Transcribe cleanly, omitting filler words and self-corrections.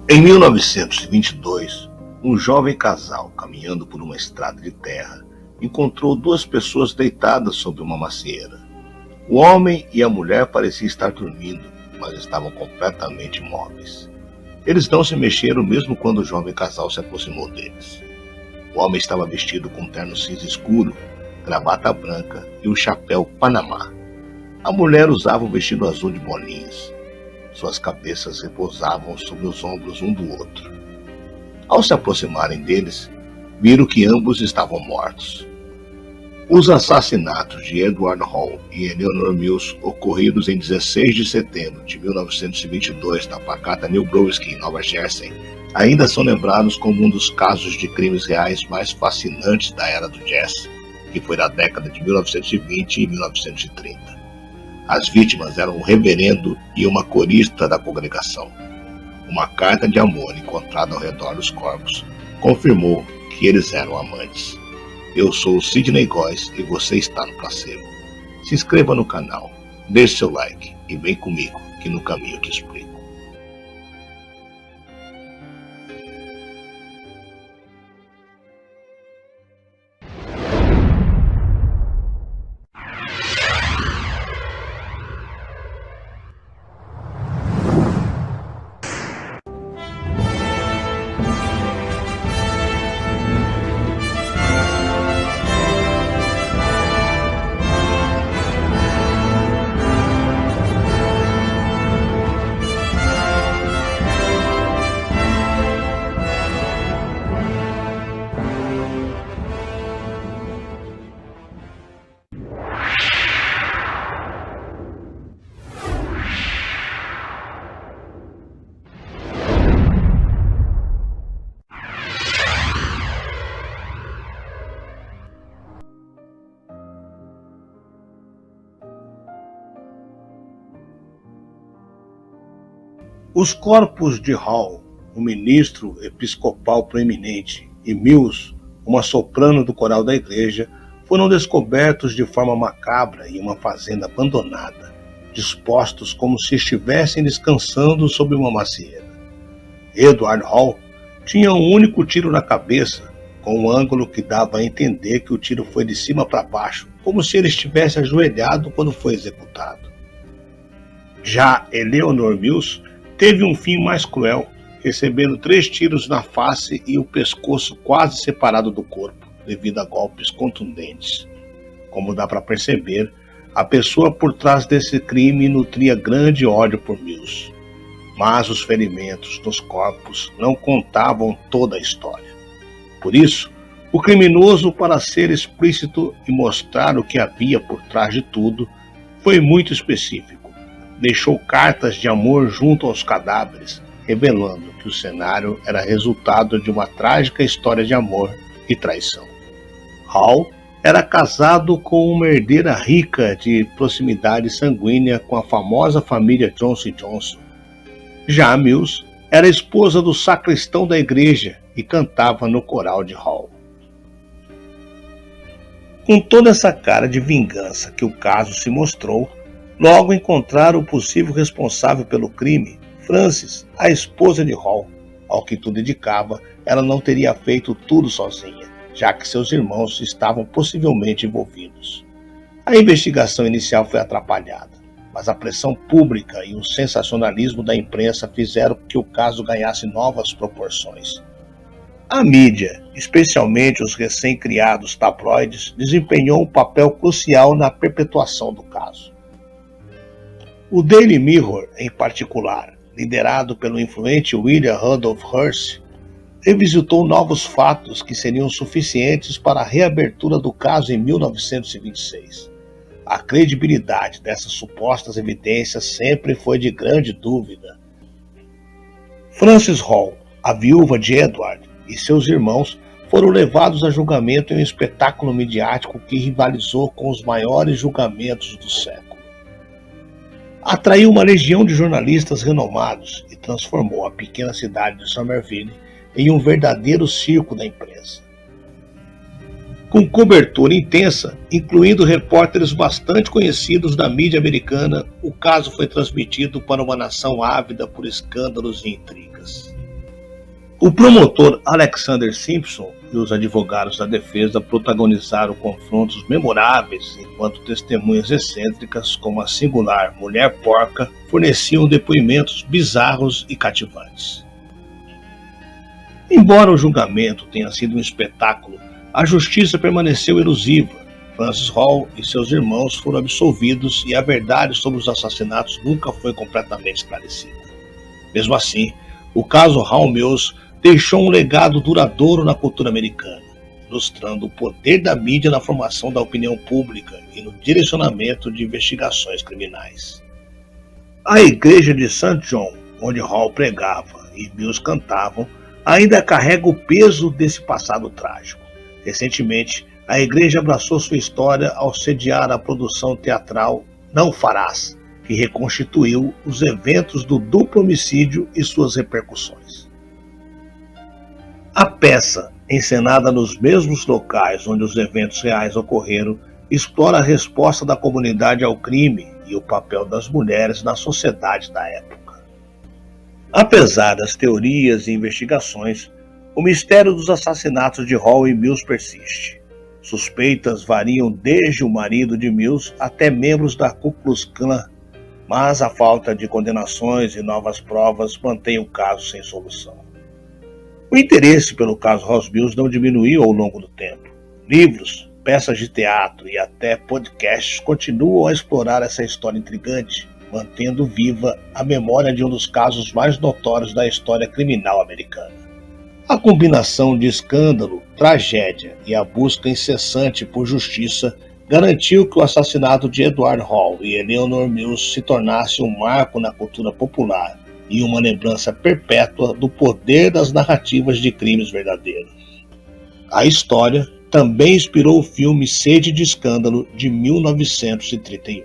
Em 1922, um jovem casal, caminhando por uma estrada de terra, encontrou duas pessoas deitadas sobre uma macieira. O homem e a mulher pareciam estar dormindo, mas estavam completamente imóveis. Eles não se mexeram mesmo quando o jovem casal se aproximou deles. O homem estava vestido com um terno cinza escuro, gravata branca e um chapéu Panamá. A mulher usava um vestido azul de bolinhas. Suas cabeças repousavam sobre os ombros um do outro. Ao se aproximarem deles, viram que ambos estavam mortos. Os assassinatos de Edward Hall e Eleanor Mills, ocorridos em 16 de setembro de 1922 na pacata New Brunswick, em Nova Jersey, ainda são lembrados como um dos casos de crimes reais mais fascinantes da era do jazz, que foi da década de 1920 e 1930. As vítimas eram um reverendo e uma corista da congregação. Uma carta de amor encontrada ao redor dos corpos confirmou que eles eram amantes. Eu sou o Sidney Góes e você está no Placebo. Se inscreva no canal, deixe seu like e vem comigo que no caminho eu te explico. Os corpos de Hall, um ministro episcopal proeminente, e Mills, uma soprano do coral da igreja, foram descobertos de forma macabra em uma fazenda abandonada, dispostos como se estivessem descansando sobre uma macieira. Edward Hall tinha um único tiro na cabeça, com um ângulo que dava a entender que o tiro foi de cima para baixo, como se ele estivesse ajoelhado quando foi executado. Já Eleanor Mills teve um fim mais cruel, recebendo 3 tiros na face e o pescoço quase separado do corpo, devido a golpes contundentes. Como dá para perceber, a pessoa por trás desse crime nutria grande ódio por Mills. Mas os ferimentos nos corpos não contavam toda a história. Por isso, o criminoso, para ser explícito e mostrar o que havia por trás de tudo, foi muito específico. Deixou cartas de amor junto aos cadáveres, revelando que o cenário era resultado de uma trágica história de amor e traição. Hall era casado com uma herdeira rica de proximidade sanguínea com a famosa família Johnson Johnson. Já Mills era esposa do sacristão da igreja e cantava no coral de Hall. Com toda essa cara de vingança que o caso se mostrou, logo encontraram o possível responsável pelo crime, Frances, a esposa de Hall. Ao que tudo indicava, ela não teria feito tudo sozinha, já que seus irmãos estavam possivelmente envolvidos. A investigação inicial foi atrapalhada, mas a pressão pública e o sensacionalismo da imprensa fizeram que o caso ganhasse novas proporções. A mídia, especialmente os recém-criados tabloides, desempenhou um papel crucial na perpetuação do caso. O Daily Mirror, em particular, liderado pelo influente William Randolph Hearst, revisitou novos fatos que seriam suficientes para a reabertura do caso em 1926. A credibilidade dessas supostas evidências sempre foi de grande dúvida. Frances Hall, a viúva de Edward, e seus irmãos foram levados a julgamento em um espetáculo midiático que rivalizou com os maiores julgamentos do século. Atraiu uma legião de jornalistas renomados e transformou a pequena cidade de Somerville em um verdadeiro circo da imprensa. Com cobertura intensa, incluindo repórteres bastante conhecidos da mídia americana, o caso foi transmitido para uma nação ávida por escândalos e intrigas. O promotor Alexander Simpson e os advogados da defesa protagonizaram confrontos memoráveis, enquanto testemunhas excêntricas, como a singular Mulher Porca, forneciam depoimentos bizarros e cativantes. Embora o julgamento tenha sido um espetáculo, a justiça permaneceu elusiva. Francis Hall e seus irmãos foram absolvidos e a verdade sobre os assassinatos nunca foi completamente esclarecida. Mesmo assim, o caso Hall Mills deixou um legado duradouro na cultura americana, ilustrando o poder da mídia na formação da opinião pública e no direcionamento de investigações criminais. A igreja de St. John, onde Hall pregava e Mills cantavam, ainda carrega o peso desse passado trágico. Recentemente, a igreja abraçou sua história ao sediar a produção teatral Não Farás, que reconstituiu os eventos do duplo homicídio e suas repercussões. A peça, encenada nos mesmos locais onde os eventos reais ocorreram, explora a resposta da comunidade ao crime e o papel das mulheres na sociedade da época. Apesar das teorias e investigações, o mistério dos assassinatos de Hall e Mills persiste. Suspeitas variam desde o marido de Mills até membros da Ku Klux Klan, mas a falta de condenações e novas provas mantém o caso sem solução. O interesse pelo caso Hall Mills não diminuiu ao longo do tempo. Livros, peças de teatro e até podcasts continuam a explorar essa história intrigante, mantendo viva a memória de um dos casos mais notórios da história criminal americana. A combinação de escândalo, tragédia e a busca incessante por justiça garantiu que o assassinato de Edward Hall e Eleanor Mills se tornasse um marco na cultura popular e uma lembrança perpétua do poder das narrativas de crimes verdadeiros. A história também inspirou o filme Sede de Escândalo, de 1931.